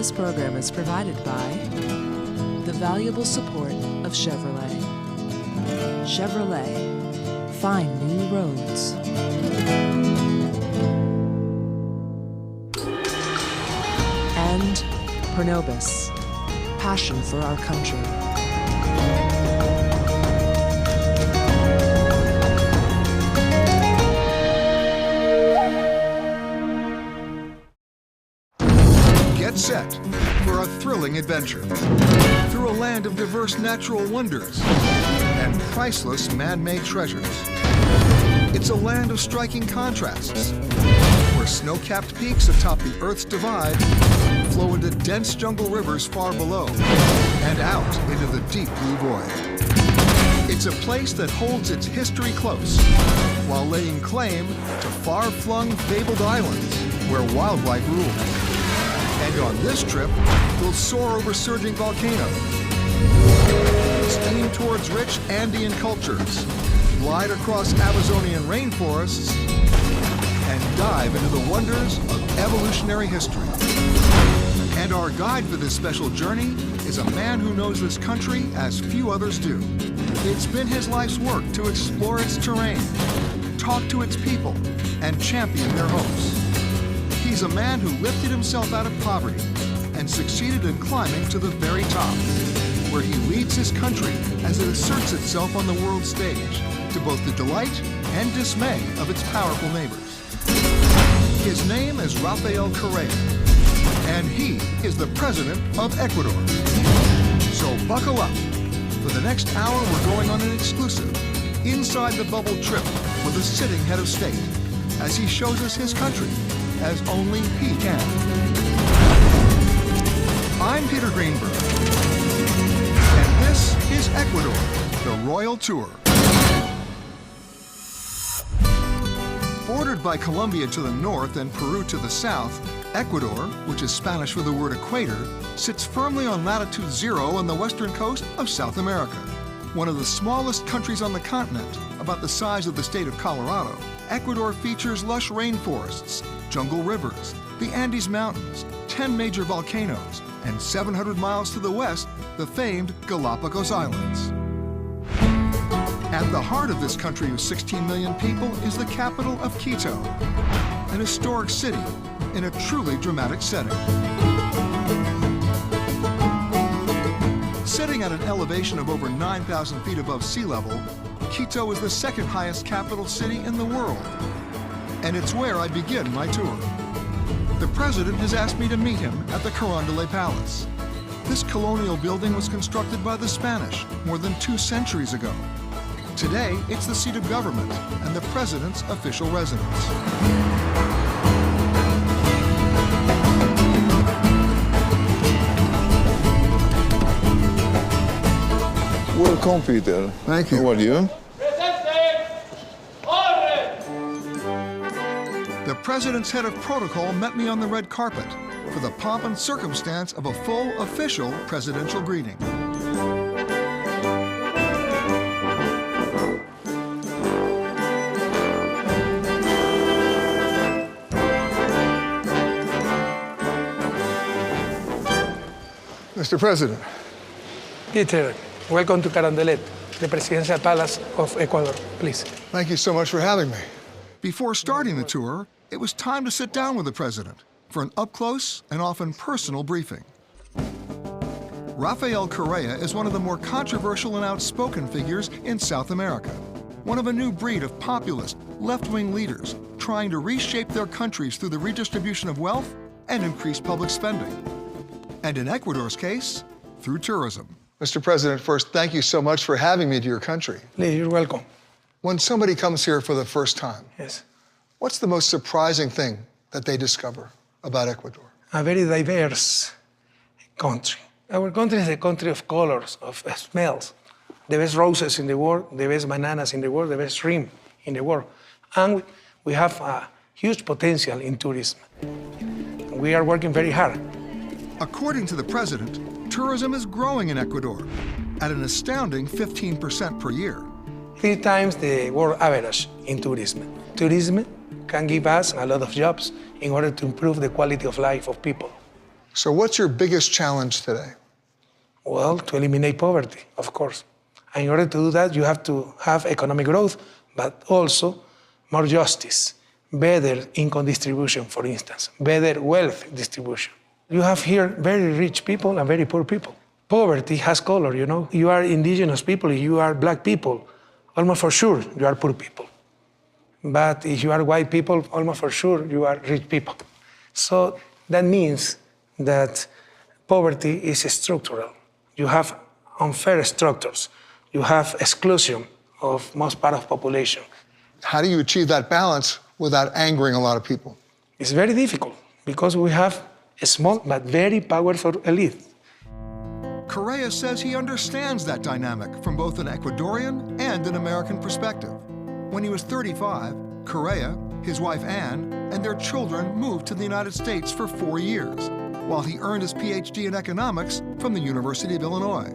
This program is provided by the valuable support of Chevrolet. Chevrolet, find new roads. And Pernobis, passion for our country. Get set for a thrilling adventure through a land of diverse natural wonders and priceless man-made treasures. It's a land of striking contrasts, where snow-capped peaks atop the Earth's divide flow into dense jungle rivers far below and out into the deep blue void. It's a place that holds its history close while laying claim to far-flung fabled islands where wildlife rules. And on this trip, we'll soar over surging volcanoes, steam towards rich Andean cultures, glide across Amazonian rainforests, and dive into the wonders of evolutionary history. And our guide for this special journey is a man who knows this country as few others do. It's been his life's work to explore its terrain, talk to its people, and champion their hopes. He's a man who lifted himself out of poverty and succeeded in climbing to the very top, where he leads his country as it asserts itself on the world stage, to both the delight and dismay of its powerful neighbors. His name is Rafael Correa, and he is the President of Ecuador. So buckle up. For the next hour, we're going on an exclusive, inside-the-bubble trip with a sitting head of state, as he shows us his country as only he can. I'm Peter Greenberg, and this is Ecuador, the Royal Tour. Bordered by Colombia to the north and Peru to the south, Ecuador, which is Spanish for the word equator, sits firmly on latitude 0 on the western coast of South America. One of the smallest countries on the continent, about the size of the state of Colorado, Ecuador features lush rainforests, jungle rivers, the Andes Mountains, 10 major volcanoes, and 700 miles to the west, the famed Galapagos Islands. At the heart of this country of 16 million people is the capital of Quito, an historic city in a truly dramatic setting. Sitting at an elevation of over 9,000 feet above sea level, Quito is the second highest capital city in the world. And it's where I begin my tour. The president has asked me to meet him at the Carondelet Palace. This colonial building was constructed by the Spanish more than 2 centuries ago. Today, it's the seat of government and the president's official residence. Welcome, Peter. Thank you. How are you? The president's head of protocol met me on the red carpet for the pomp and circumstance of a full official presidential greeting. Mr. President. Peter, welcome to Carondelet, the Presidential Palace of Ecuador. Please. Thank you so much for having me. Before starting the tour, it was time to sit down with the president for an up-close and often personal briefing. Rafael Correa is one of the more controversial and outspoken figures in South America, one of a new breed of populist, left-wing leaders trying to reshape their countries through the redistribution of wealth and increased public spending. And in Ecuador's case, through tourism. Mr. President, first, thank you so much for having me to your country. Please, you're welcome. When somebody comes here for the first time, Yes. what's the most surprising thing that they discover about Ecuador? A very diverse country. Our country is a country of colors, of smells. The best roses in the world, the best bananas in the world, the best shrimp in the world. And we have a huge potential in tourism. We are working very hard. According to the president, tourism is growing in Ecuador at an astounding 15% per year. 3 times the world average in tourism. Tourism can give us a lot of jobs in order to improve the quality of life of people. So what's your biggest challenge today? Well, to eliminate poverty, of course. And in order to do that, you have to have economic growth, but also more justice, better income distribution, for instance, better wealth distribution. You have here very rich people and very poor people. Poverty has color, you know. You are indigenous people, you are black people, almost for sure you are poor people. But if you are white people, almost for sure you are rich people. So that means that poverty is structural. You have unfair structures. You have exclusion of most part of population. How do you achieve that balance without angering a lot of people? It's very difficult because we have a small but very powerful elite. Correa says he understands that dynamic from both an Ecuadorian and an American perspective. When he was 35, Correa, his wife Anne, and their children moved to the United States for 4 years, while he earned his PhD in economics from the University of Illinois.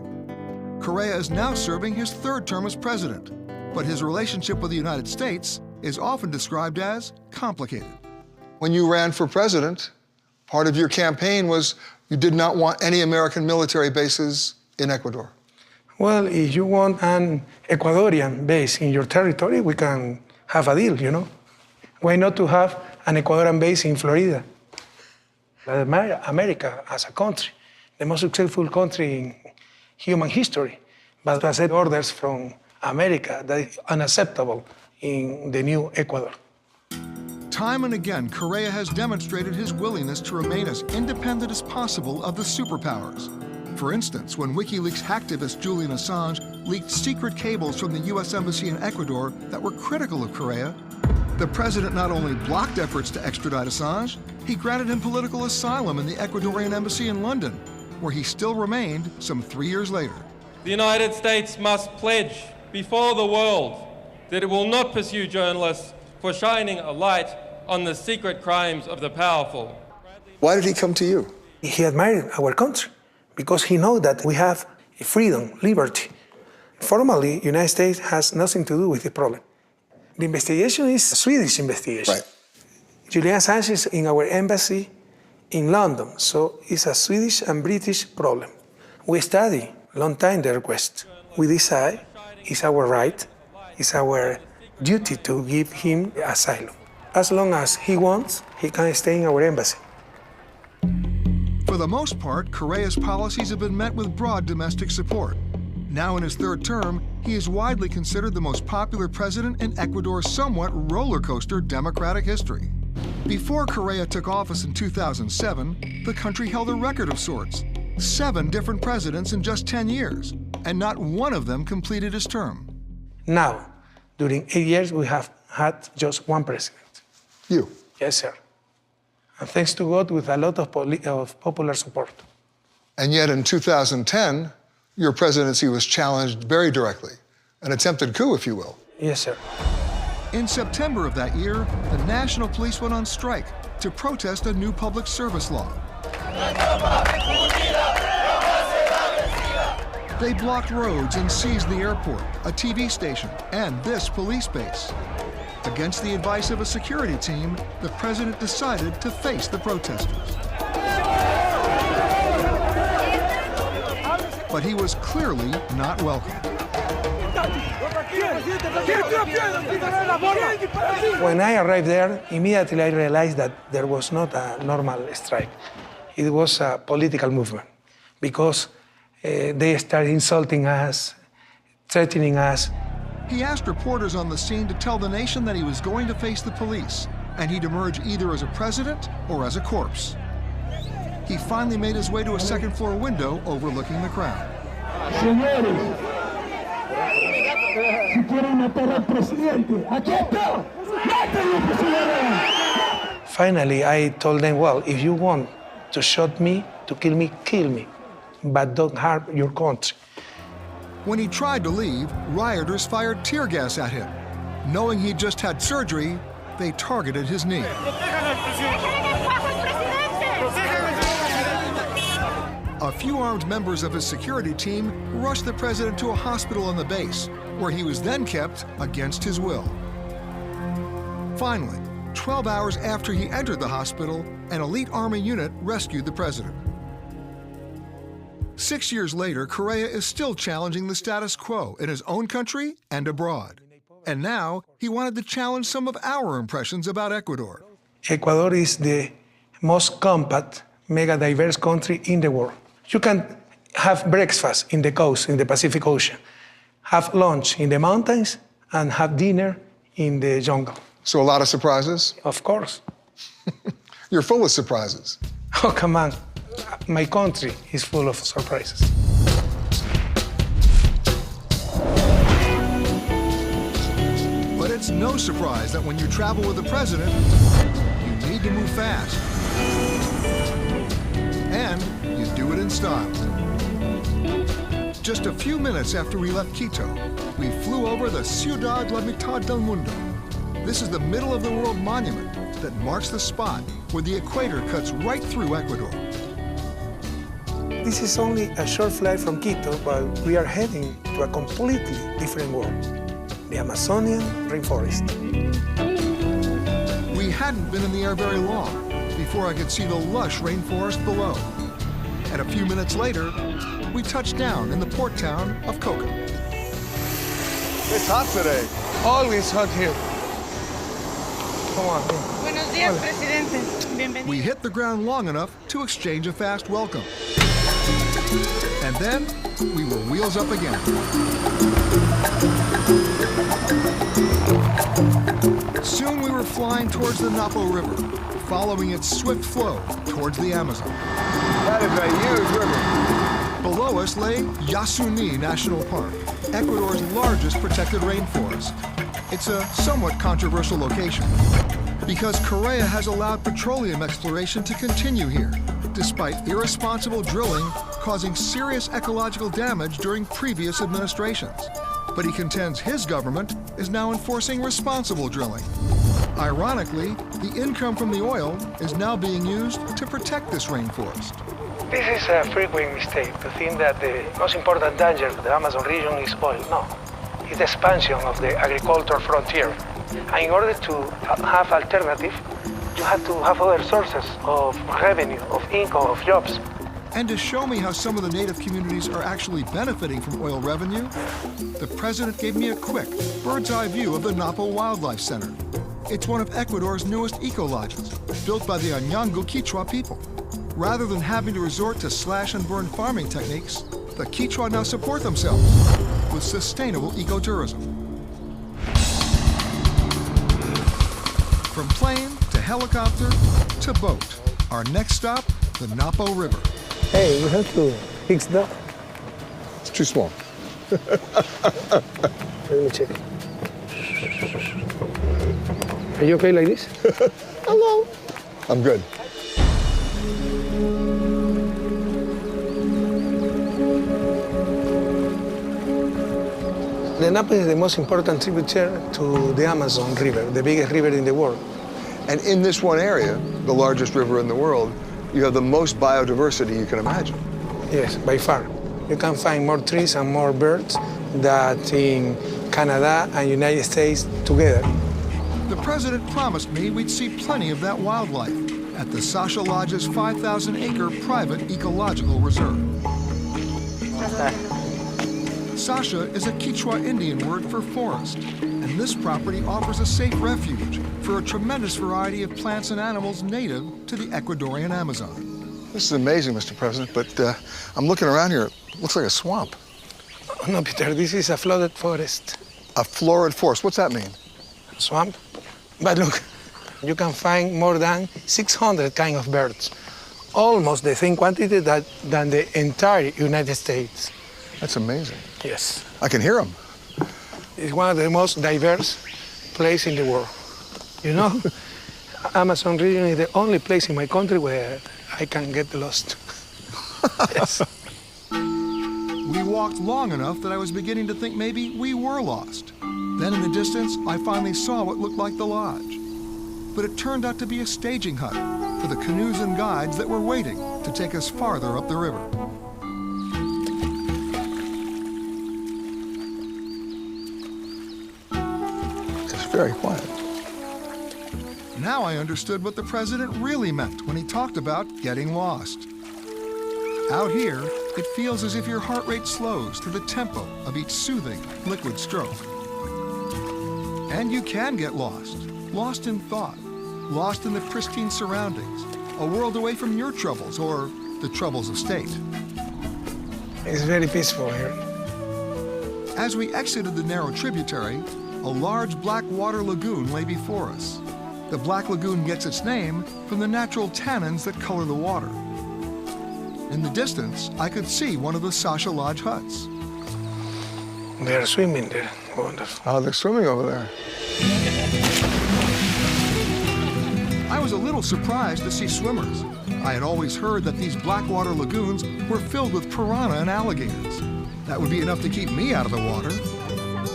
Correa is now serving his 3rd term as president, but his relationship with the United States is often described as complicated. When you ran for president, part of your campaign was you did not want any American military bases in Ecuador. Well, if you want an Ecuadorian base in your territory, we can have a deal, you know. Why not to have an Ecuadorian base in Florida? America as a country, the most successful country in human history, but to accept orders from America that is unacceptable in the new Ecuador. Time and again, Correa has demonstrated his willingness to remain as independent as possible of the superpowers. For instance, when WikiLeaks hacktivist Julian Assange leaked secret cables from the U.S. Embassy in Ecuador that were critical of Correa, the president not only blocked efforts to extradite Assange, he granted him political asylum in the Ecuadorian embassy in London, where he still remained some 3 years later. The United States must pledge before the world that it will not pursue journalists for shining a light on the secret crimes of the powerful. Why did he come to you? He admired our country because he knows that we have freedom, liberty. Formally, the United States has nothing to do with the problem. The investigation is a Swedish investigation. Right. Julian Assange is in our embassy in London, so it's a Swedish and British problem. We study long time the request. We decide it's our right, it's our duty to give him asylum. As long as he wants, he can stay in our embassy. For the most part, Correa's policies have been met with broad domestic support. Now in his 3rd term, he is widely considered the most popular president in Ecuador's somewhat roller coaster democratic history. Before Correa took office in 2007, the country held a record of sorts. 7 different presidents in just 10 years, and not one of them completed his term. Now, during 8 years, we have had just one president. You. Yes, sir. And thanks to God, with a lot of popular support. And yet in 2010, your presidency was challenged very directly. An attempted coup, if you will. Yes, sir. In September of that year, the National Police went on strike to protest a new public service law. They blocked roads and seized the airport, a TV station, and this police base. Against the advice of a security team, the president decided to face the protesters. But he was clearly not welcome. When I arrived there, immediately I realized that there was not a normal strike. It was a political movement because they started insulting us, threatening us. He asked reporters on the scene to tell the nation that he was going to face the police, and he'd emerge either as a president or as a corpse. He finally made his way to a 2nd-floor window overlooking the crowd. Finally, I told them, well, if you want to shoot me, to kill me, but don't harm your country. When he tried to leave, rioters fired tear gas at him. Knowing he'd just had surgery, they targeted his knee. A few armed members of his security team rushed the president to a hospital on the base, where he was then kept against his will. Finally, 12 hours after he entered the hospital, an elite army unit rescued the president. 6 years later, Correa is still challenging the status quo in his own country and abroad. And now, he wanted to challenge some of our impressions about Ecuador. Ecuador is the most compact, mega diverse country in the world. You can have breakfast in the coast, in the Pacific Ocean, have lunch in the mountains, and have dinner in the jungle. So a lot of surprises? Of course. You're full of surprises. Oh, come on. My country is full of surprises. But it's no surprise that when you travel with the president, you need to move fast. And you do it in style. Just a few minutes after we left Quito, we flew over the Ciudad La Mitad del Mundo. This is the middle of the world monument that marks the spot where the equator cuts right through Ecuador. This is only a short flight from Quito, but we are heading to a completely different world, the Amazonian rainforest. We hadn't been in the air very long before I could see the lush rainforest below. And a few minutes later, we touched down in the port town of Coca. It's hot today. Always hot here. Come on. Buenos días, presidente. Bienvenido. We hit the ground long enough to exchange a fast welcome. And then, we were wheels up again. Soon we were flying towards the Napo River, following its swift flow towards the Amazon. That is a huge river. Below us lay Yasuni National Park, Ecuador's largest protected rainforest. It's a somewhat controversial location because Correa has allowed petroleum exploration to continue here, despite irresponsible drilling causing serious ecological damage during previous administrations. But he contends his government is now enforcing responsible drilling. Ironically, the income from the oil is now being used to protect this rainforest. This is a frequent mistake to think that the most important danger to the Amazon region is oil. No, it's the expansion of the agricultural frontier. And in order to have alternative, you have to have other sources of revenue, of income, of jobs. And to show me how some of the native communities are actually benefiting from oil revenue, the president gave me a quick, bird's-eye view of the Napo Wildlife Center. It's one of Ecuador's newest eco-lodges, built by the Anyango Quichua people. Rather than having to resort to slash-and-burn farming techniques, the Quichua now support themselves with sustainable ecotourism. From plane to helicopter to boat, our next stop, the Napo River. Hey, you have to fix that. It's too small. Let me check. Are you okay like this? Hello. I'm good. The Napo is the most important tributary to the Amazon River, the biggest river in the world. And in this one area, the largest river in the world, you have the most biodiversity you can imagine. Yes, by far. You can find more trees and more birds than in Canada and United States together. The president promised me we'd see plenty of that wildlife at the Sasha Lodge's 5,000-acre private ecological reserve. Sasha is a Quichua Indian word for forest, and this property offers a safe refuge for a tremendous variety of plants and animals native to the Ecuadorian Amazon. This is amazing, Mr. President, but I'm looking around here. It looks like a swamp. No, Peter, this is a flooded forest. A florid forest. What's that mean? Swamp? But look, you can find more than 600 kinds of birds, almost the same quantity than the entire United States. That's amazing. Yes. I can hear them. It's one of the most diverse places in the world. You know, Amazon region is the only place in my country where I can get lost. Yes. We walked long enough that I was beginning to think maybe we were lost. Then in the distance, I finally saw what looked like the lodge. But it turned out to be a staging hut for the canoes and guides that were waiting to take us farther up the river. It's very quiet. Now I understood what the president really meant when he talked about getting lost. Out here, it feels as if your heart rate slows to the tempo of each soothing, liquid stroke. And you can get lost, lost in thought, lost in the pristine surroundings, a world away from your troubles or the troubles of state. It's very peaceful here. As we exited the narrow tributary, a large black water lagoon lay before us. The Black Lagoon gets its name from the natural tannins that color the water. In the distance, I could see one of the Sasha Lodge huts. They're swimming there. Wonderful. Oh, they're swimming over there. I was a little surprised to see swimmers. I had always heard that these blackwater lagoons were filled with piranha and alligators. That would be enough to keep me out of the water.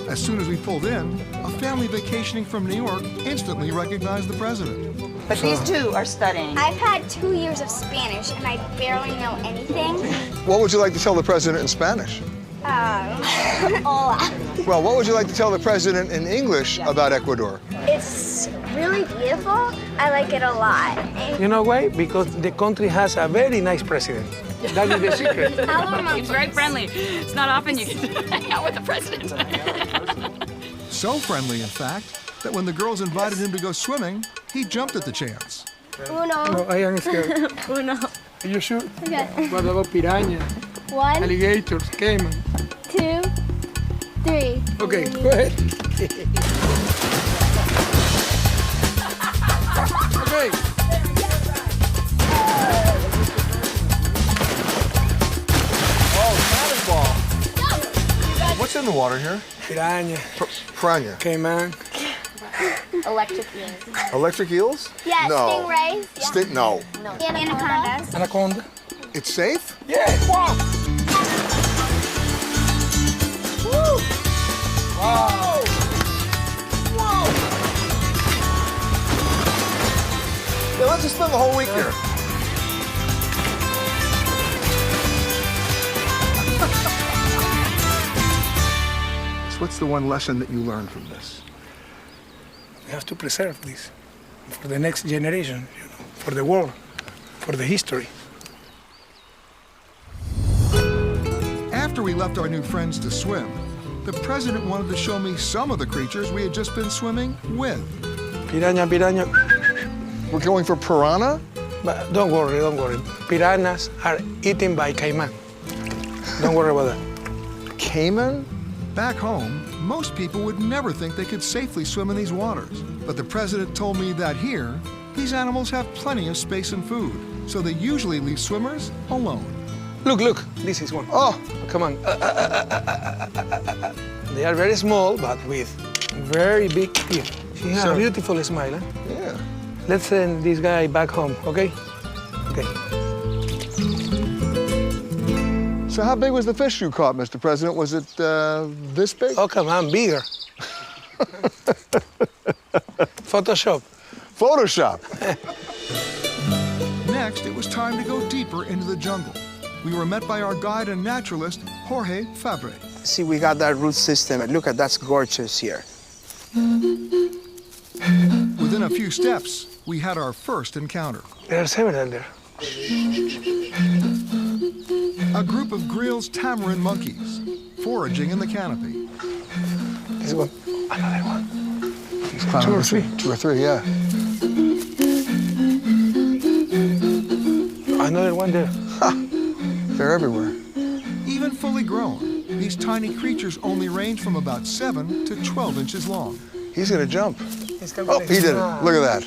As soon as we pulled in, a family vacationing from New York instantly recognized the president. But these two are studying. I've had 2 years of Spanish and I barely know anything. What would you like to tell the president in Spanish? Hola. Well, what would you like to tell the president in English about Ecuador? It's really beautiful. I like it a lot. You know why? Because the country has a very nice president. That is the secret. He's very friendly. It's not often you can hang out with the president. So friendly, in fact, that when the girls invited him to go swimming, he jumped at the chance. Uno. No, I am scared. Uno. Are you sure? Okay. What about piranha, 1, alligators, caiman? 2, 3. Okay, go ahead. Okay. What's in the water here? Piranha, Piranha. caiman. Electric eels. Electric eels? Yeah, No. stingrays. Yeah. No. No. Anacondas. Anaconda. It's safe? Yeah, wow. Whoa! Whoa! Yeah, let's just spend the whole week here. So what's the one lesson that you learned from this? We have to preserve this for the next generation, you know, for the world, for the history. After we left our new friends to swim, the president wanted to show me some of the creatures we had just been swimming with. Piranha, piranha. We're going for piranha? But don't worry, don't worry. Piranhas are eaten by caiman. Don't worry about that. Caiman? Back home, most people would never think they could safely swim in these waters. But the president told me that here, these animals have plenty of space and food, so they usually leave swimmers alone. Look, look, this is one. Oh, Come on. They are very small, but with very big teeth. She has a beautiful smile, huh? yeah. Let's send this guy back home, okay? Okay. So how big was the fish you caught, Mr. President? Was it this big? Oh, come on, bigger. Photoshop. Photoshop. Next, it was time to go deeper into the jungle. We were met by our guide and naturalist, Jorge Fabre. See, we got that root system. Look at that's gorgeous here. Within a few steps, we had our first encounter. There are several there. A group of Grill's tamarin monkeys foraging in the canopy. This one. Another one. Two or three. Two or three, yeah. Another one there. They're everywhere. Even fully grown, these tiny creatures only range from about 7 to 12 inches long. He's gonna jump. Oh, he did it. Look at that.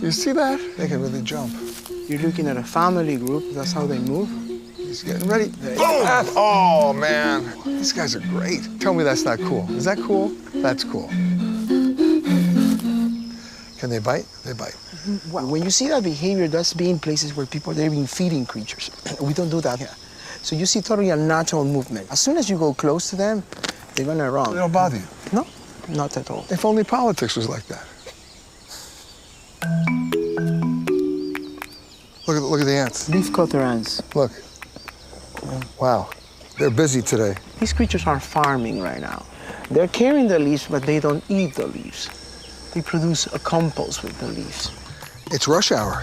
You see that? They can really jump. You're looking at a family group. That's how they move. He's getting ready. Boom! Oh, man. These guys are great. Tell me that's not cool. Is that cool? That's cool. Can they bite? They bite. Well, when you see that behavior, that's being places where people, they've been feeding creatures. We don't do that here. So you see totally a natural movement. As soon as you go close to them, they're gonna run. They don't bother you. No, not at all. If only politics was like that. Look at the ants. Leafcutter ants. Look. Wow. They're busy today. These creatures are farming right now. They're carrying the leaves, but they don't eat the leaves. We produce a compost with the leaves. It's rush hour.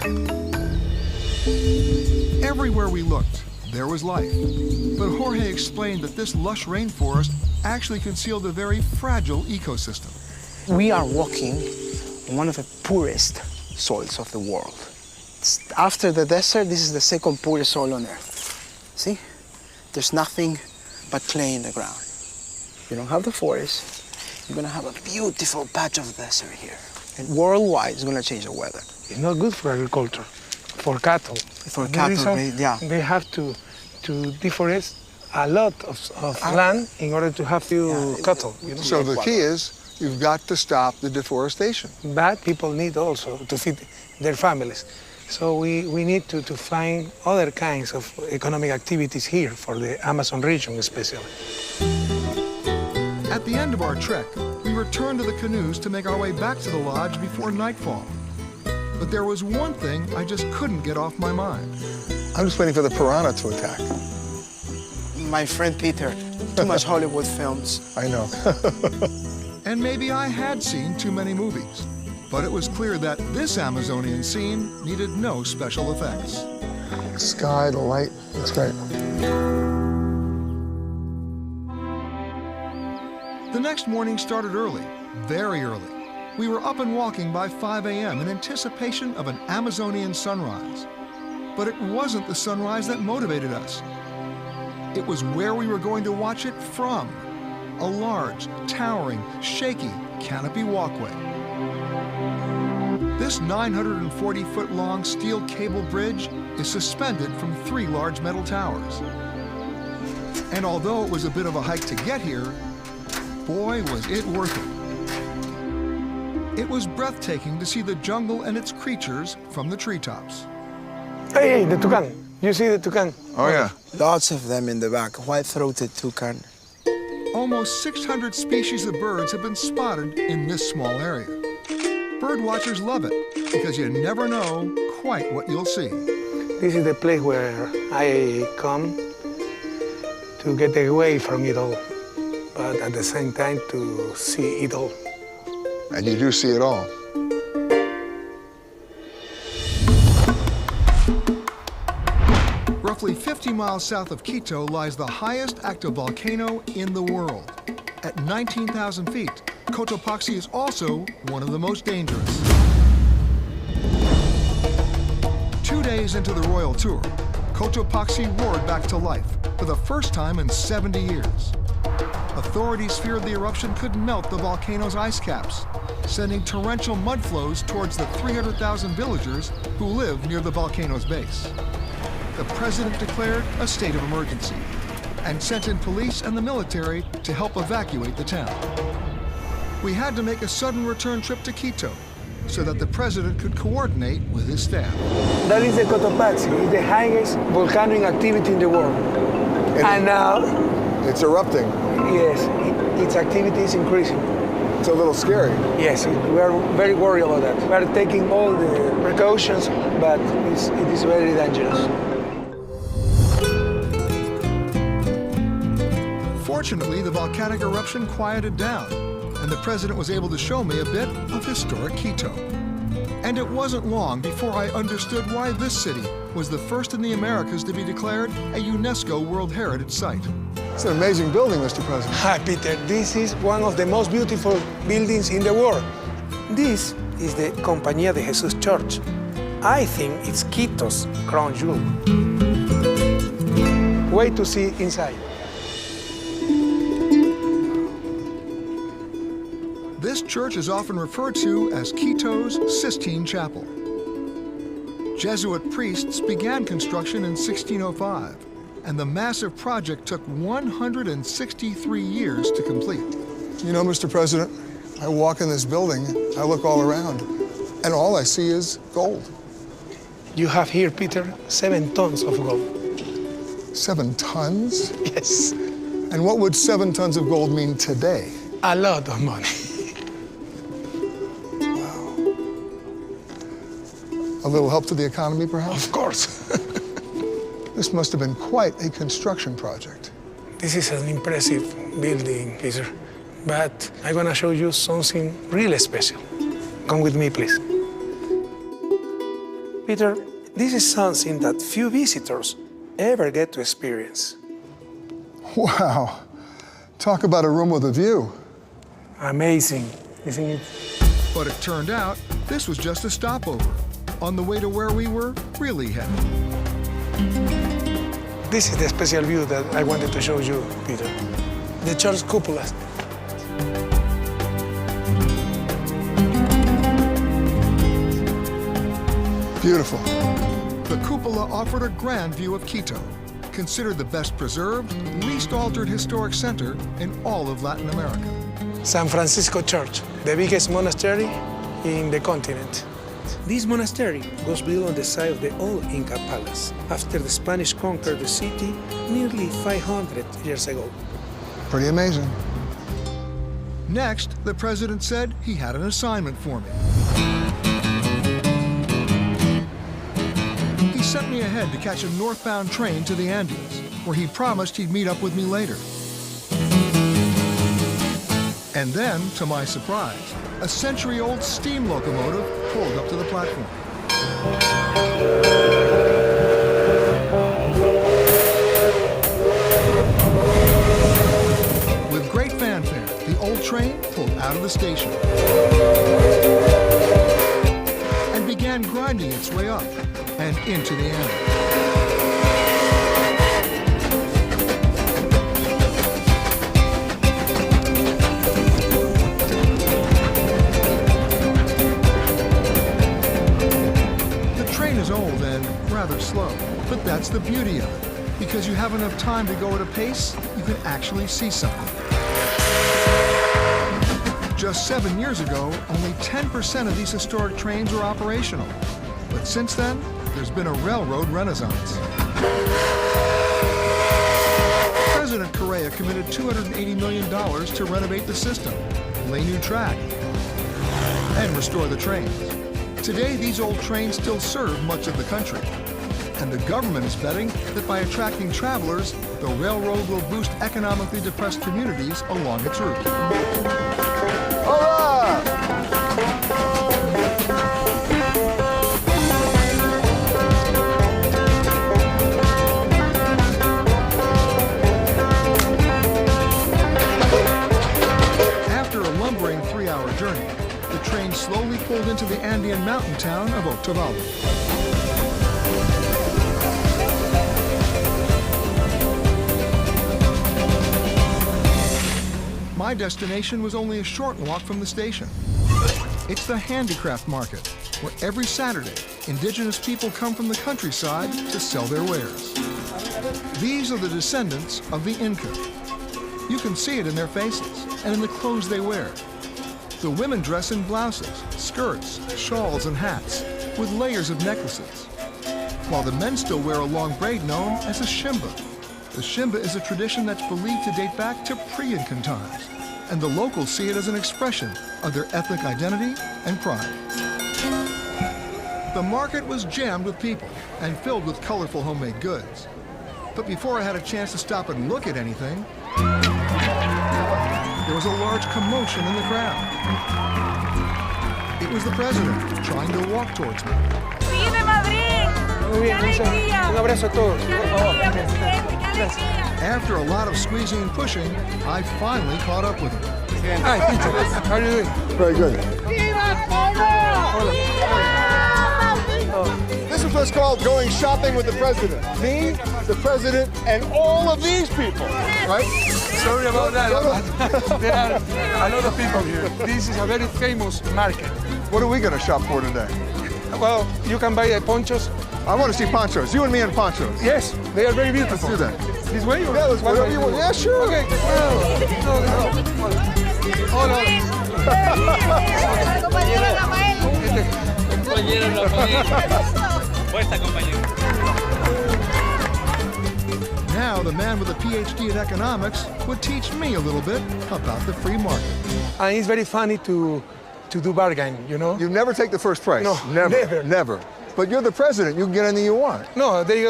Everywhere we looked, there was life. But Jorge explained that this lush rainforest actually concealed a very fragile ecosystem. We are walking on one of the poorest soils of the world. After the desert, this is the second poorest soil on Earth. See? There's nothing but clay in the ground. You don't have the forest, you're gonna have a beautiful patch of desert here. And worldwide, it's gonna change the weather. It's not good for agriculture, for cattle. For cattle, yeah. They have to deforest a lot of land in order to have few cattle. You know? So the key is you've got to stop the deforestation. But people need also to feed their families. So we need to find other kinds of economic activities here for the Amazon region especially. At the end of our trek, we returned to the canoes to make our way back to the lodge before nightfall. But there was one thing I just couldn't get off my mind. I'm just waiting for the piranha to attack. My friend Peter, too much Hollywood films. I know. And maybe I had seen too many movies, but it was clear that this Amazonian scene needed no special effects. The sky, the light, it's great. The next morning started early, very early. We were up and walking by 5 a.m. in anticipation of an Amazonian sunrise. But it wasn't the sunrise that motivated us. It was where we were going to watch it from. A large, towering, shaky canopy walkway. This 940-foot-long steel cable bridge is suspended from 3 large metal towers. And although it was a bit of a hike to get here, boy, was it worth it. It was breathtaking to see the jungle and its creatures from the treetops. Hey, the toucan. You see the toucan? Oh, yeah. Lots of them in the back, white-throated toucan. Almost 600 species of birds have been spotted in this small area. Bird watchers love it because you never know quite what you'll see. This is the place where I come to get away from it all, but at the same time to see it all. And you do see it all. Roughly 50 miles south of Quito lies the highest active volcano in the world. At 19,000 feet, Cotopaxi is also one of the most dangerous. 2 days into the Royal Tour, Cotopaxi roared back to life for the first time in 70 years. Authorities feared the eruption could melt the volcano's ice caps, sending torrential mud flows towards the 300,000 villagers who live near the volcano's base. The president declared a state of emergency and sent in police and the military to help evacuate the town. We had to make a sudden return trip to Quito so that the president could coordinate with his staff. That is the Cotopaxi. It's the highest volcanic activity in the world. And now, It's erupting. yes, its activity is increasing. It's a little scary. Yes, we are very worried about that. We are taking all the precautions, but it is very dangerous. Fortunately, the volcanic eruption quieted down, and the president was able to show me a bit of historic Quito. And it wasn't long before I understood why this city was the first in the Americas to be declared a UNESCO World Heritage Site. It's an amazing building, Mr. President. Hi, Peter. This is one of the most beautiful buildings in the world. This is the Compañía de Jesús Church. I think it's Quito's crown jewel. Wait to see inside. This church is often referred to as Quito's Sistine Chapel. Jesuit priests began construction in 1605, and the massive project took 163 years to complete. You know, Mr. President, I walk in this building, I look all around, and all I see is gold. You have here, Peter, 7 tons of gold. 7 tons? Yes. And what would 7 tons of gold mean today? A lot of money. A little help to the economy, perhaps? Of course. This must have been quite a construction project. This is an impressive building, Peter. But I'm gonna show you something really special. Come with me, please. Peter, this is something that few visitors ever get to experience. Wow. Talk about a room with a view. Amazing, isn't it? But it turned out this was just a stopover on the way to where we were really headed. This is the special view that I wanted to show you, Peter. The church cupolas. Beautiful. The cupola offered a grand view of Quito, considered the best preserved, least altered historic center in all of Latin America. San Francisco Church, the biggest monastery in the continent. This monastery was built on the site of the old Inca palace after the Spanish conquered the city nearly 500 years ago. Pretty amazing. Next, the president said he had an assignment for me. He sent me ahead to catch a northbound train to the Andes, where he promised he'd meet up with me later. And then, to my surprise, a century-old steam locomotive pulled up to the platform. With great fanfare, the old train pulled out of the station and began grinding its way up and into the Andes. Old and rather slow, but that's the beauty of it. Because you have enough time to go at a pace, you can actually see something. Just 7 years ago, only 10% of these historic trains were operational. But since then, there's been a railroad renaissance. President Correa committed $280 million to renovate the system, lay new track, and restore the trains. Today, these old trains still serve much of the country. And the government is betting that by attracting travelers, the railroad will boost economically depressed communities along its route. Hola! After a lumbering 3-hour journey, the train slowly pulled into the Andean mountain town of Otavalo. My destination was only a short walk from the station. It's the handicraft market, where every Saturday, indigenous people come from the countryside to sell their wares. These are the descendants of the Inca. You can see it in their faces and in the clothes they wear. The women dress in blouses, skirts, shawls, and hats, with layers of necklaces, while the men still wear a long braid known as a shimba. The shimba is a tradition that's believed to date back to pre-Incan times, and the locals see it as an expression of their ethnic identity and pride. The market was jammed with people and filled with colorful homemade goods. But before I had a chance to stop and look at anything, there was a large commotion in the crowd. It was the president trying to walk towards me. ¡Vive Madrid! Muy bien, ¡Qué alegría! un abrazo a todos. ¡Qué alegría, presidente! ¡Qué alegría! After a lot of squeezing and pushing, I finally caught up with him. Hi, Peter. How are you doing? Very good. This is what's called going shopping with the president. Me, the president, and all of these people, right? Sorry about that. There are a lot of people here. This is a very famous market. What are we going to shop for today? Well, you can buy ponchos. I want to see ponchos. You and me in ponchos. Yes, they are very beautiful. Let's do that. This way? Or Yeah, let's whatever you want. Yeah, sure. Okay. Hola. Now the man with a PhD in economics would teach me a little bit about the free market. And it's very funny to do bargain, you know? You never take the first price. No, never. never. But you're the president. You can get anything you want. No, they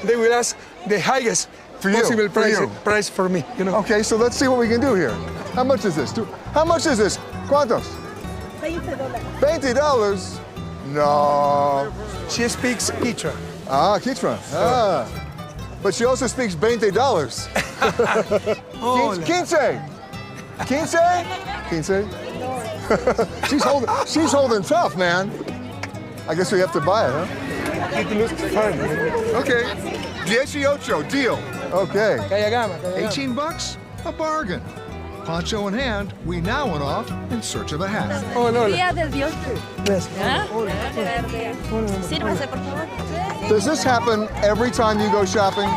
they will ask the highest For you, possible for you. price for me, you know? Okay, so let's see what we can do here. How much is this? How much is this? ¿Cuántos? $20? No. She speaks Quechua. Ah, Quechua. Ah. But she also speaks $20. Quince. She's holding tough, man. I guess we have to buy it, huh? Okay. 18, deal. Okay. 18 bucks? A bargain. Poncho in hand, we now went off in search of a hat. Does this happen every time you go shopping?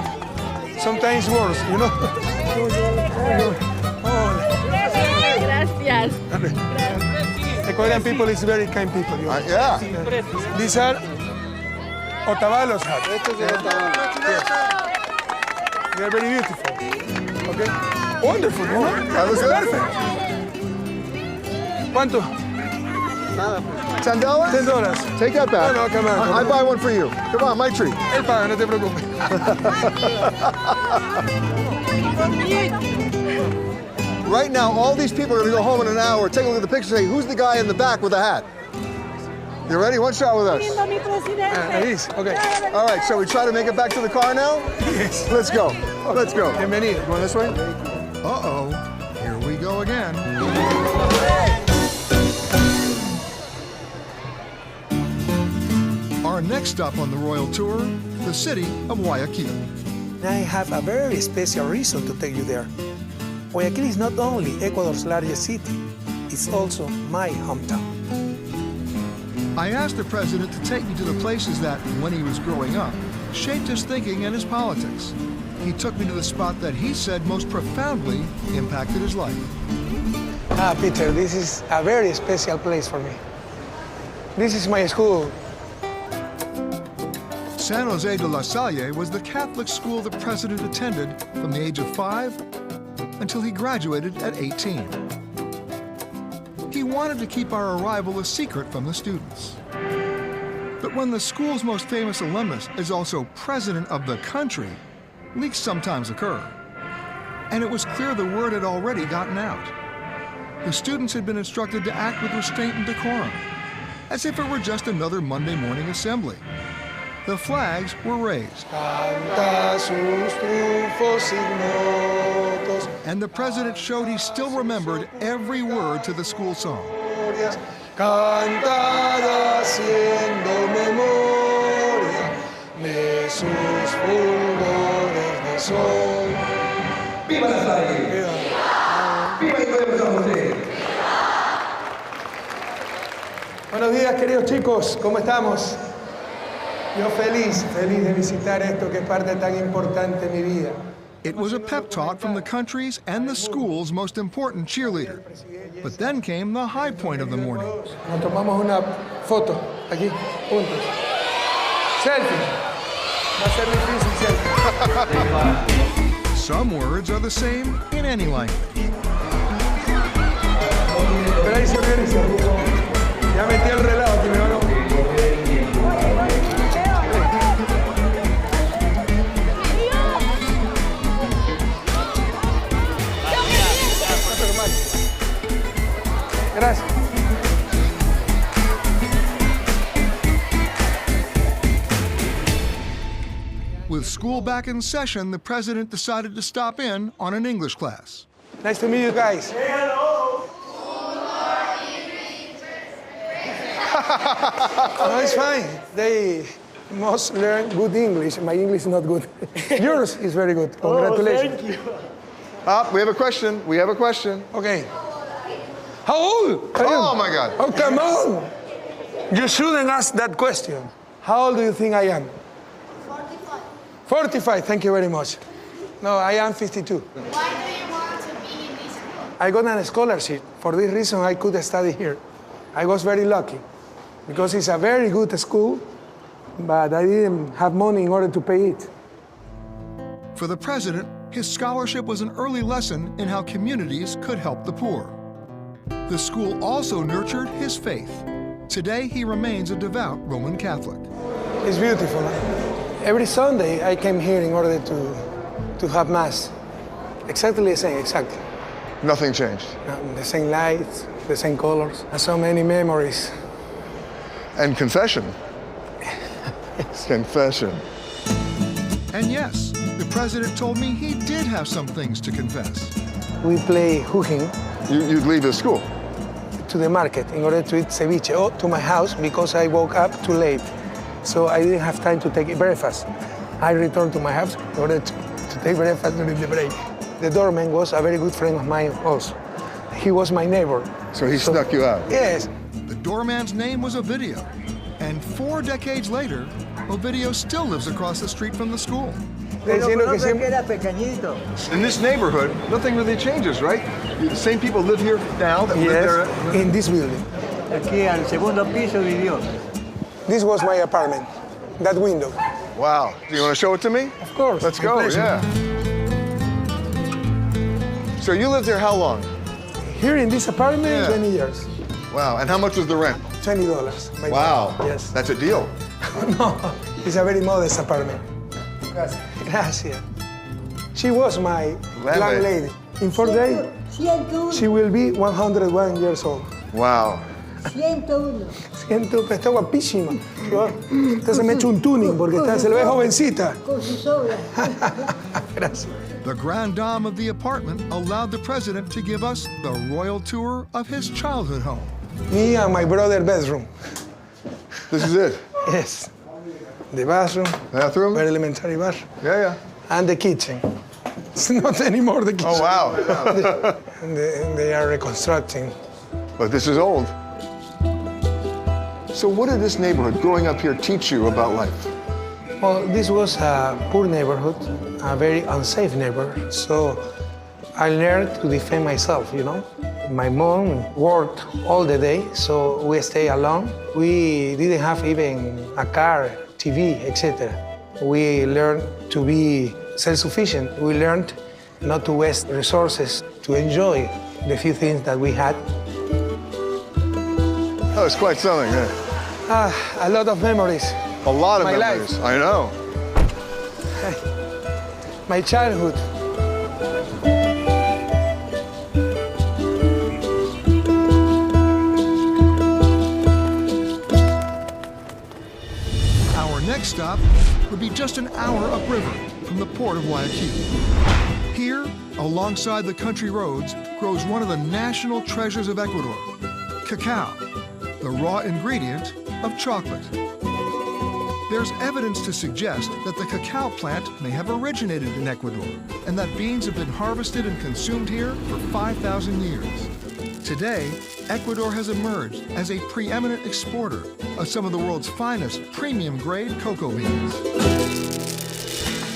Sometimes worse, you know? Ecuadorian people is very kind people. You know? Yeah. These are Otavalos hats. Yes. They are very beautiful. Okay? Wonderful, you know? That was good. Perfect. ¿Cuánto? $10? $10. Take that back. No, come on. I buy one for you. Come on, my treat. Él paga, no te preocupes. Right now, all these people are gonna go home in an hour, take a look at the picture, and say, who's the guy in the back with the hat? You ready? One shot with us. Okay. All right, so we try to make it back to the car now? Yes. Let's go. Let's go. Bienvenido. Going this way? Uh-oh. Here we go again. Our next stop on the Royal Tour, the city of Guayaquil. I have a very special reason to take you there. Guayaquil is not only Ecuador's largest city, it's also my hometown. I asked the president to take me to the places that, when he was growing up, shaped his thinking and his politics. He took me to the spot that he said most profoundly impacted his life. Peter, this is a very special place for me. This is my school. San Jose de la Salle was the Catholic school the president attended from the age of 5 until he graduated at 18. He wanted to keep our arrival a secret from the students. But when the school's most famous alumnus is also president of the country, leaks sometimes occur. And it was clear the word had already gotten out. The students had been instructed to act with restraint and decorum, as if it were just another Monday morning assembly. The flags were raised. And the president showed he still remembered every word to the school song. Cantada haciendo memoria de sus fulgores de sol. ¡Viva la Salle! ¡Viva Ecuador! Buenos días, queridos chicos, ¿cómo estamos? Yo feliz de visitar esto que es parte tan importante de mi vida. It was a pep talk from the country's and the school's most important cheerleader. But then came the high point of the morning. Nos tomamos una foto aquí, juntos. Selfie. Va a ser difícil selfie. Some words are the same in any language. Pero ahí se organiza. Ya metí el relajo aquí, me van a... Gracias. With school back in session, the president decided to stop in on an English class. Nice to meet you guys. Hello. No, it's fine. They must learn good English. My English is not good. Yours is very good. Congratulations. Thank you. We have a question. We have a question. Okay. How old are you? Oh, my God. Oh, come on. You shouldn't ask that question. How old do you think I am? 45. 45, thank you very much. No, I am 52. Why do you want to be in this school? I got a scholarship. For this reason, I could study here. I was very lucky because it's a very good school, but I didn't have money in order to pay it. For the president, his scholarship was an early lesson in how communities could help the poor. The school also nurtured his faith. Today, he remains a devout Roman Catholic. It's beautiful. Every Sunday, I came here in order to have Mass. Exactly the same, exactly. Nothing changed. The same lights, the same colors, and so many memories. And confession. Confession. And yes, the president told me he did have some things to confess. We play hooking You'd leave the school. to the market in order to eat ceviche, or to my house because I woke up too late. So I didn't have time to take breakfast. I returned to my house in order to take breakfast during the break. The doorman was a very good friend of mine also. He was my neighbor. So he snuck you out? Yes. The doorman's name was Ovidio. And 4 decades later, Ovidio still lives across the street from the school. In this neighborhood, nothing really changes, right? The same people live here now that live there. In this building. Aquí al segundo piso vivió. This was my apartment, that window. Wow. Do you want to show it to me? Of course. Let's go, yeah. So you lived here how long? Here in this apartment, Yeah. 20 years. Wow. And how much was the rent? $20. Wow. Yes. That's a deal. No, it's a very modest apartment. Gracias. She was my landlady. In 4 days, she will be 101 years old. Wow. 101. Está guapísima. Entonces me he hecho un tuning porque se le ve jovencita. Con sus obras. Gracias. The grand dame of the apartment allowed the president to give us the royal tour of his childhood home. Me and my brother's bedroom. This is it? Yes. The bathroom. Bathroom? Very elementary bathroom. Yeah. And the kitchen. It's not anymore the kitchen. Oh, wow. And they are reconstructing. But this is old. So what did this neighborhood, growing up here, teach you about life? Well, this was a poor neighborhood, a very unsafe neighborhood. So I learned to defend myself, you know. My mom worked all the day, so we stayed alone. We didn't have even a car, TV, etc. We learned to be self-sufficient. We learned not to waste resources, to enjoy the few things that we had. Oh, it's quite something, yeah. A lot of memories. A lot of My memories. life. I know. My childhood. Our next stop would be just an hour upriver from the port of Guayaquil. Here, alongside the country roads, grows one of the national treasures of Ecuador, cacao, the raw ingredient of chocolate. There's evidence to suggest that the cacao plant may have originated in Ecuador and that beans have been harvested and consumed here for 5,000 years. Today, Ecuador has emerged as a preeminent exporter of some of the world's finest premium-grade cocoa beans.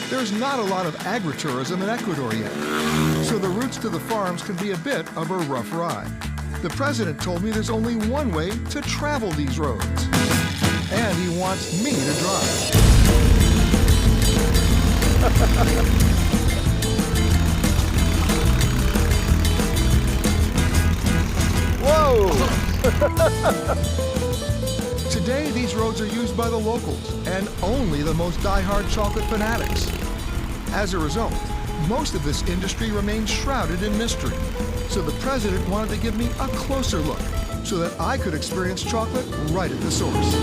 There's not a lot of agritourism in Ecuador yet, so the routes to the farms can be a bit of a rough ride. The president told me there's only one way to travel these roads, and he wants me to drive. Whoa! Today, these roads are used by the locals and only the most die-hard chocolate fanatics. As a result, most of this industry remains shrouded in mystery. So the president wanted to give me a closer look so that I could experience chocolate right at the source.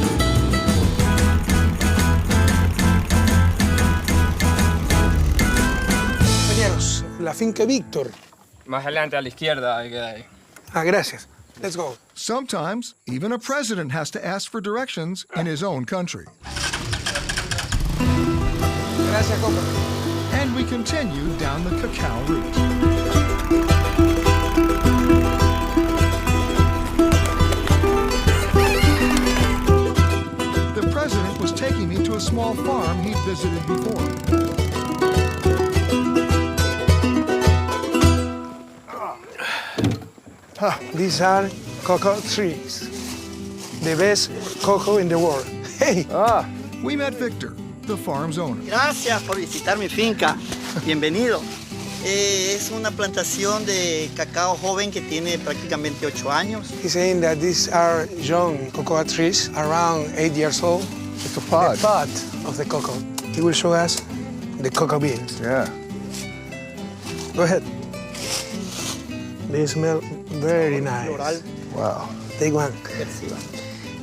Compañeros, la finca Víctor. Más adelante a la izquierda, ahí queda ahí. Gracias. Let's go. Sometimes, even a president has to ask for directions in his own country. Gracias, Coco. And we continue down the cacao route. The president was taking me to a small farm he'd visited before. These are cocoa trees. The best cocoa in the world. Hey! We met Victor, the farm's owner. Gracias por visitar mi finca. Bienvenido. Es una plantación de cacao joven que tiene prácticamente 8 años. He's saying that these are young cocoa trees, around 8 years old. It's a pod. The pod of the cocoa. He will show us the cocoa beans. Yeah. Go ahead. They smell very nice. Floral. Wow. Take one.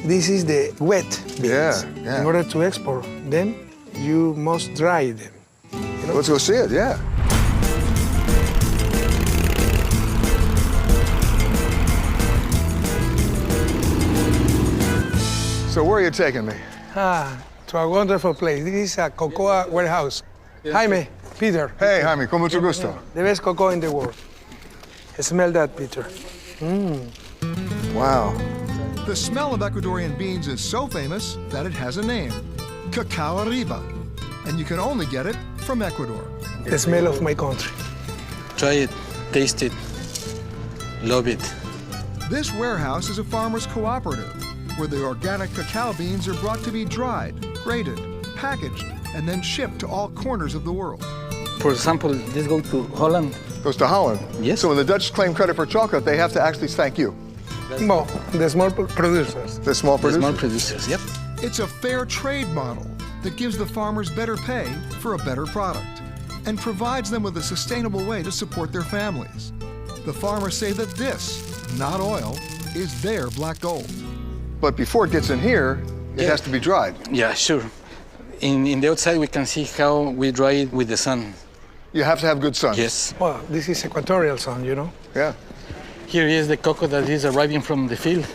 This is the wet beans. Yeah. In order to export them, you must dry them. You know? Let's go see it, yeah. So where are you taking me? To a wonderful place. This is a cocoa warehouse. Jaime, Peter. Hey, Jaime, con mucho gusto. The best cocoa in the world. Smell that, Peter. Wow. The smell of Ecuadorian beans is so famous that it has a name, Cacao Arriba, and you can only get it from Ecuador. The smell of my country. Try it, taste it, love it. This warehouse is a farmer's cooperative, where the organic cacao beans are brought to be dried, graded, packaged, and then shipped to all corners of the world. For example, this goes to Holland. Goes to Holland? Yes. So when the Dutch claim credit for chocolate, they have to actually thank you. Well, the small producers. The small producers? The small producers, yep. It's a fair trade model that gives the farmers better pay for a better product and provides them with a sustainable way to support their families. The farmers say that this, not oil, is their black gold. But before it gets in here, it has to be dried. Yeah, sure. In the outside, we can see how we dry it with the sun. You have to have good sun. Yes. Well, this is equatorial sun, you know? Yeah. Here is the cocoa that is arriving from the field.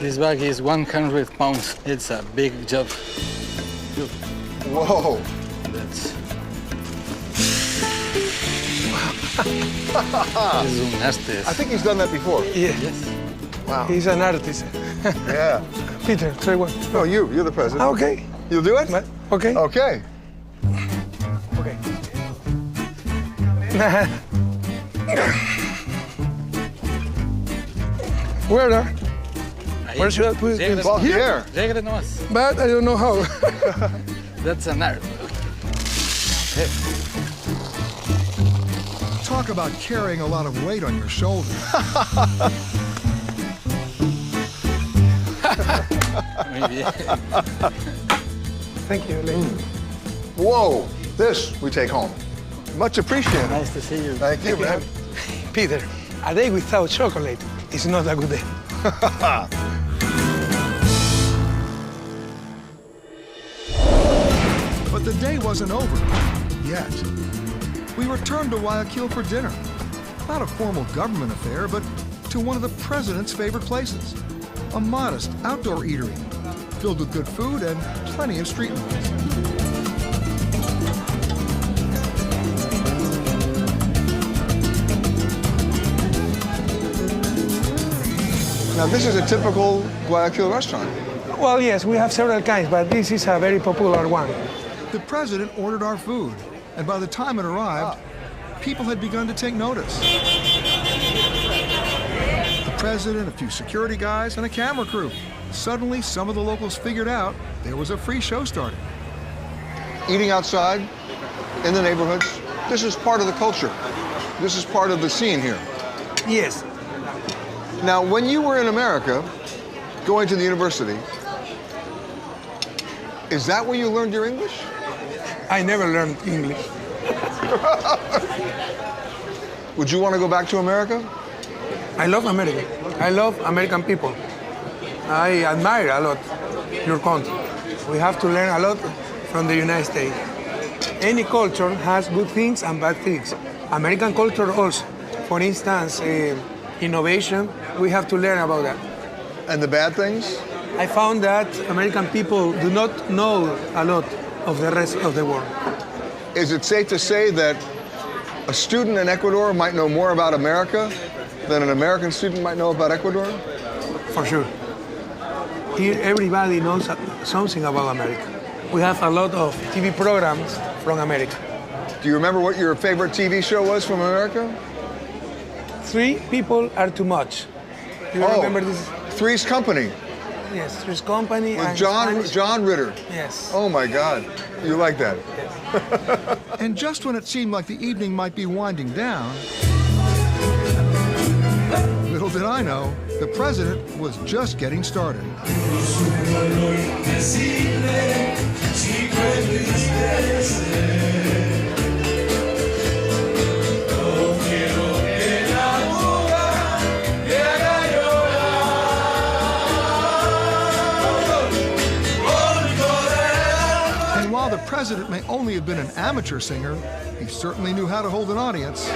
This bag is 100 pounds. It's a big job. Whoa. That's... This is un artist. I think he's done that before. Yeah. Yes. Wow. He's an artist. Yeah. Peter, try one. No, you're the president. Okay. You'll do it? Okay. Okay. Okay. Where should I put it? Well, here. But I don't know how. That's an art. Okay. Talk about carrying a lot of weight on your shoulders. Thank you, lady. Whoa, this we take home. Much appreciated. Nice to see you. Thank you, man. Peter, a day without chocolate is not a good day. But the day wasn't over yet. We returned to Guayaquil for dinner. Not a formal government affair, but to one of the president's favorite places. A modest outdoor eatery, filled with good food and plenty of street meals. Now, this is a typical Guayaquil restaurant. Well, yes, we have several kinds, but this is a very popular one. The president ordered our food, and by the time it arrived, people had begun to take notice. The president, a few security guys, and a camera crew. Suddenly, some of the locals figured out there was a free show starting. Eating outside, in the neighborhoods, this is part of the culture. This is part of the scene here. Yes. Now, when you were in America, going to the university, is that where you learned your English? I never learned English. Would you want to go back to America? I love America. I love American people. I admire a lot your country. We have to learn a lot from the United States. Any culture has good things and bad things. American culture also. For instance, innovation, we have to learn about that. And the bad things? I found that American people do not know a lot of the rest of the world. Is it safe to say that a student in Ecuador might know more about America than an American student might know about Ecuador? For sure. Here, everybody knows something about America. We have a lot of TV programs from America. Do you remember what your favorite TV show was from America? Three People Are Too Much. Do you remember this? Three's Company. Yes, Three's Company. With and John Ritter. Yes. Oh my God, you like that? Yes. And just when it seemed like the evening might be winding down, little did I know, the president was just getting started. only had been an amateur singer, he certainly knew how to hold an audience.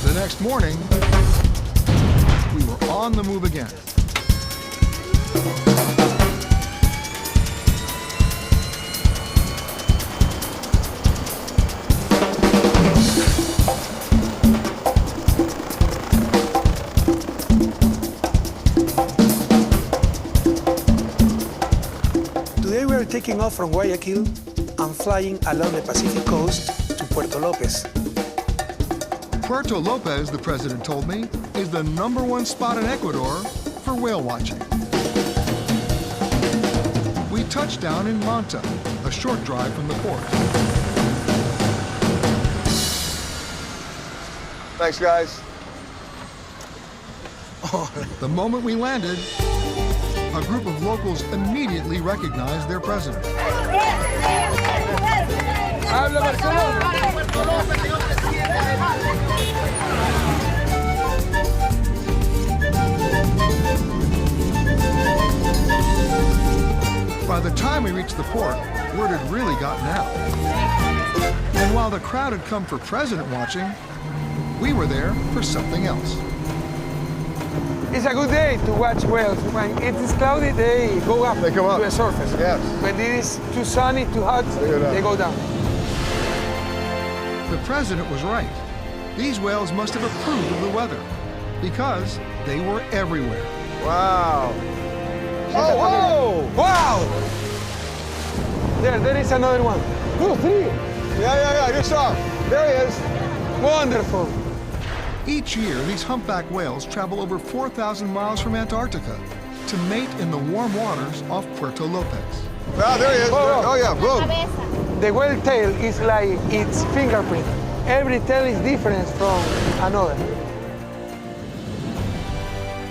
The next morning, we were on the move again. Today we are taking off from Guayaquil and flying along the Pacific coast to Puerto Lopez. Puerto Lopez, the president told me, is the #1 spot in Ecuador for whale watching. We touched down in Manta, a short drive from the port. Thanks, guys. The moment we landed, a group of locals immediately recognized their president. By the time we reached the port, word had really gotten out. And while the crowd had come for president watching, we were there for something else. It's a good day to watch whales. When it is cloudy, they go up, They come up to the surface. Yes. When it is too sunny, too hot, they go down. The president was right. These whales must have approved of the weather because they were everywhere. Wow. Oh, whoa! Wow! There is another one. 2, 3. Yeah, good stuff. There he is. Wonderful. Each year, these humpback whales travel over 4,000 miles from Antarctica to mate in the warm waters off Puerto Lopez. Ah, there he is. Whoa. Oh, yeah, boom. The whale tail is like its fingerprint. Every tail is different from another.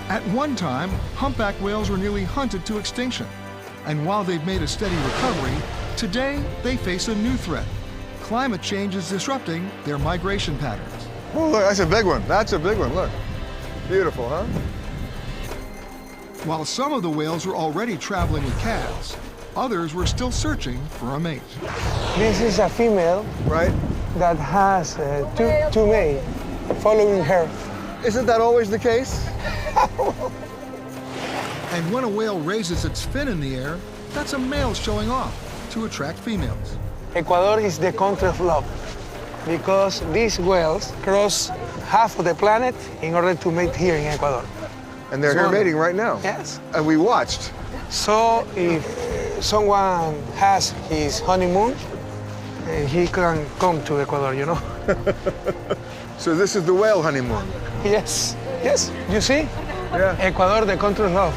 At one time, humpback whales were nearly hunted to extinction. And while they've made a steady recovery, today they face a new threat. Climate change is disrupting their migration patterns. Oh, look, that's a big one. That's a big one, look. Beautiful, huh? While some of the whales were already traveling with calves, others were still searching for a mate. This is a female, right, that has two males following her. Isn't that always the case? And when a whale raises its fin in the air, that's a male showing off to attract females. Ecuador is the country of love because these whales cross half of the planet in order to mate here in Ecuador. And they're here mating right now? Yes. And we watched. So if someone has his honeymoon, he can come to Ecuador, you know? So this is the whale honeymoon? Yes, yes. You see? Yeah. Ecuador, the country of love.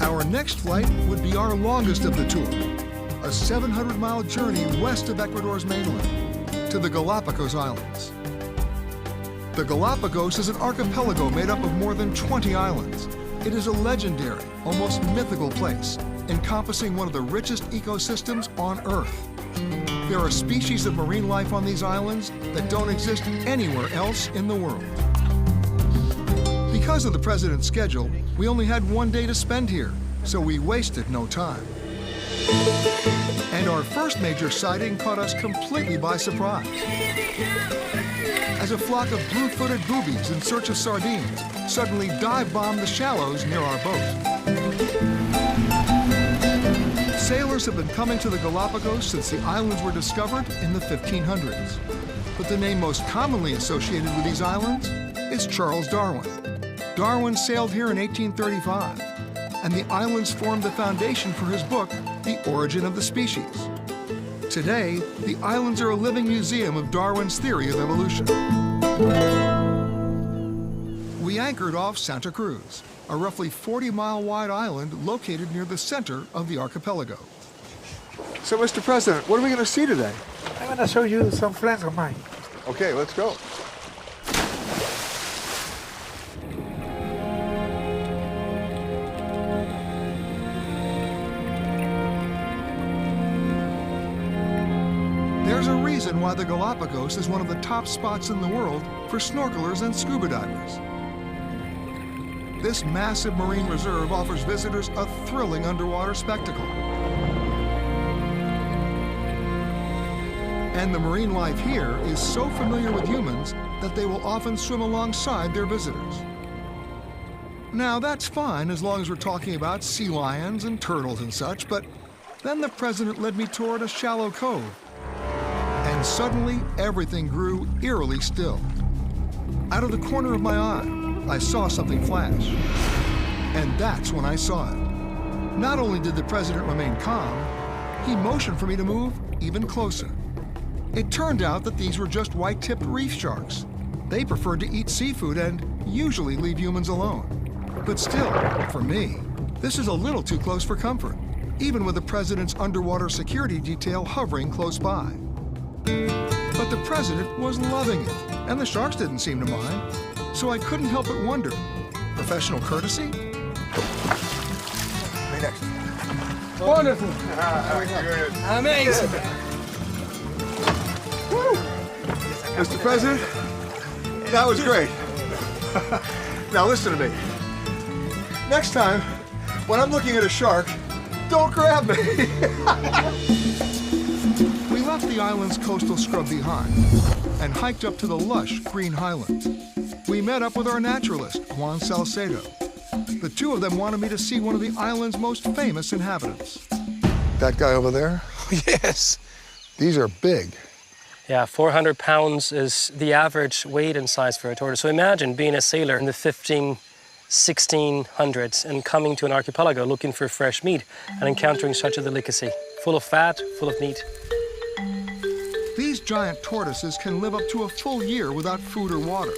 Our next flight would be our longest of the tour, a 700-mile journey west of Ecuador's mainland to the Galapagos Islands. The Galapagos is an archipelago made up of more than 20 islands. It is a legendary, almost mythical place, encompassing one of the richest ecosystems on Earth. There are species of marine life on these islands that don't exist anywhere else in the world. Because of the president's schedule, we only had one day to spend here, so we wasted no time. And our first major sighting caught us completely by surprise. As a flock of blue-footed boobies in search of sardines suddenly dive-bombed the shallows near our boat. Sailors have been coming to the Galapagos since the islands were discovered in the 1500s. But the name most commonly associated with these islands is Charles Darwin. Darwin sailed here in 1835, and the islands formed the foundation for his book, The Origin of the Species. Today, the islands are a living museum of Darwin's theory of evolution. We anchored off Santa Cruz, a roughly 40-mile wide island located near the center of the archipelago. So, Mr. President, what are we going to see today? I'm going to show you some friends of mine. Okay, let's go. There's a reason why the Galapagos is one of the top spots in the world for snorkelers and scuba divers. This massive marine reserve offers visitors a thrilling underwater spectacle. And the marine life here is so familiar with humans that they will often swim alongside their visitors. Now, that's fine as long as we're talking about sea lions and turtles and such, but then the president led me toward a shallow cove. And suddenly, everything grew eerily still. Out of the corner of my eye, I saw something flash. And that's when I saw it. Not only did the president remain calm, he motioned for me to move even closer. It turned out that these were just white-tipped reef sharks. They preferred to eat seafood and usually leave humans alone. But still, for me, this is a little too close for comfort, even with the president's underwater security detail hovering close by. But the president was loving it, and the sharks didn't seem to mind. So I couldn't help but wonder, professional courtesy? Wonderful. Amazing. Woo! Mr. President, that was great. Now listen to me. Next time, when I'm looking at a shark, don't grab me. We left the island's coastal scrub behind and hiked up to the lush green highlands. We met up with our naturalist, Juan Salcedo. The two of them wanted me to see one of the island's most famous inhabitants. That guy over there? Yes. These are big. Yeah, 400 pounds is the average weight and size for a tortoise. So imagine being a sailor in the 1600s and coming to an archipelago looking for fresh meat and encountering such a delicacy, full of fat, full of meat. These giant tortoises can live up to a full year without food or water.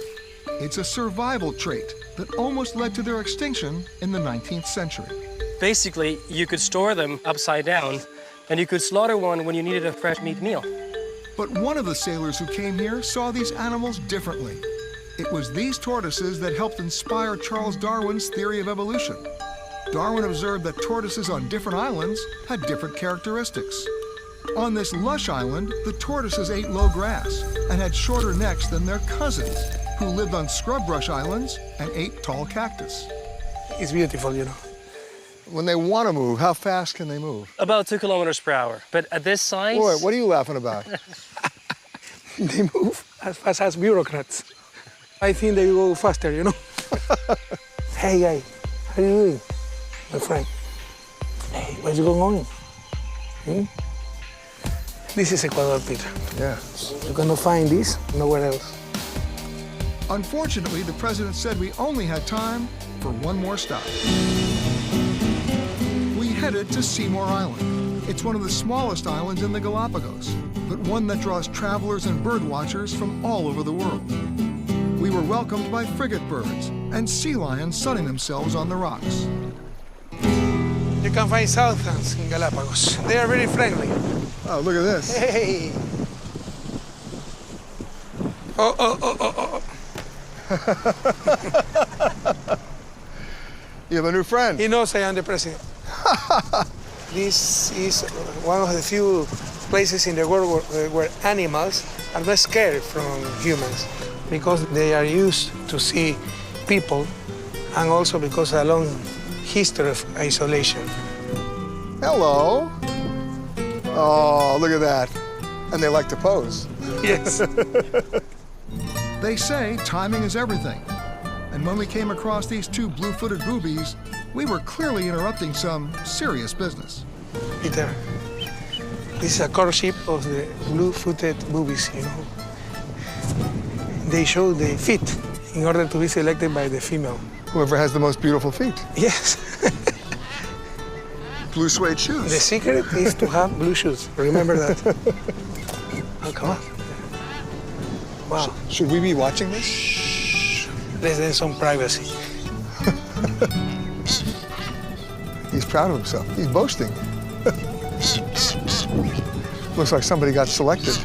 It's a survival trait that almost led to their extinction in the 19th century. Basically, you could store them upside down, and you could slaughter one when you needed a fresh meat meal. But one of the sailors who came here saw these animals differently. It was these tortoises that helped inspire Charles Darwin's theory of evolution. Darwin observed that tortoises on different islands had different characteristics. On this lush island, the tortoises ate low grass and had shorter necks than their cousins, who lived on scrub brush islands and ate tall cactus. It's beautiful, you know. When they want to move, how fast can they move? About 2 kilometers per hour. But at this size... Boy, what are you laughing about? They move as fast as bureaucrats. I think they go faster, you know. Hey, guy, how are you doing? My friend. Hey, what's going on? This is Ecuador, Peter. Yeah. You're gonna find this nowhere else. Unfortunately, the president said we only had time for one more stop. We headed to Seymour Island. It's one of the smallest islands in the Galapagos, but one that draws travelers and bird watchers from all over the world. We were welcomed by frigate birds and sea lions sunning themselves on the rocks. You can find Southlands in Galapagos. They are very friendly. Oh, look at this. Hey! Oh. You have a new friend. He knows I am the president. This is one of the few places in the world where animals are not scared from humans because they are used to see people and also because of a long history of isolation. Hello. Oh, look at that. And they like to pose. Yes. They say timing is everything. And when we came across these two blue-footed boobies, we were clearly interrupting some serious business. Peter, this is a courtship of the blue-footed boobies, you know. They show the feet in order to be selected by the female. Whoever has the most beautiful feet. Yes. Blue suede shoes. The secret is to have blue shoes. Remember that. Oh, come on. Wow. Should we be watching this? Shh. Let's have some privacy. He's proud of himself. He's boasting. Looks like somebody got selected.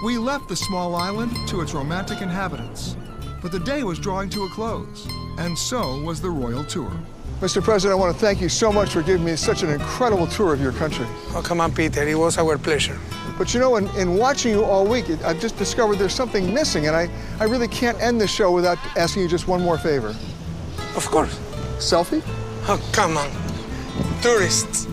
We left the small island to its romantic inhabitants, but the day was drawing to a close, and so was the Royal Tour. Mr. President, I want to thank you so much for giving me such an incredible tour of your country. Oh, come on, Peter. It was our pleasure. But you know, in watching you all week, I've just discovered there's something missing, and I really can't end the show without asking you just one more favor. Of course. Selfie? Oh, come on. Tourists.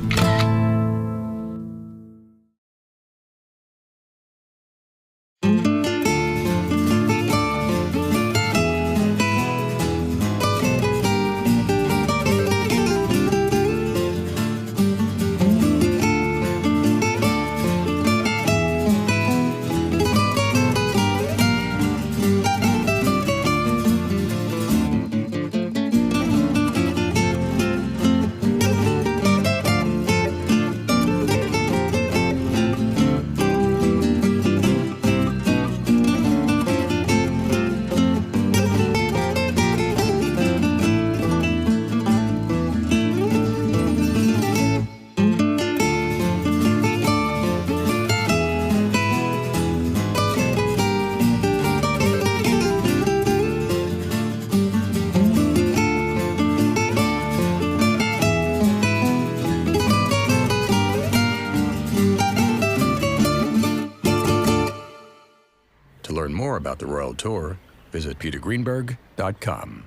To learn more about the Royal Tour, visit petergreenberg.com.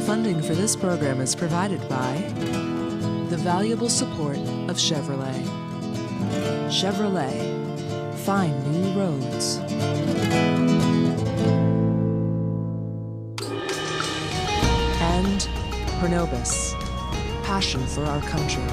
Funding for this program is provided by the valuable support of Chevrolet. Chevrolet, find new roads. And Pernobis, passion for our country.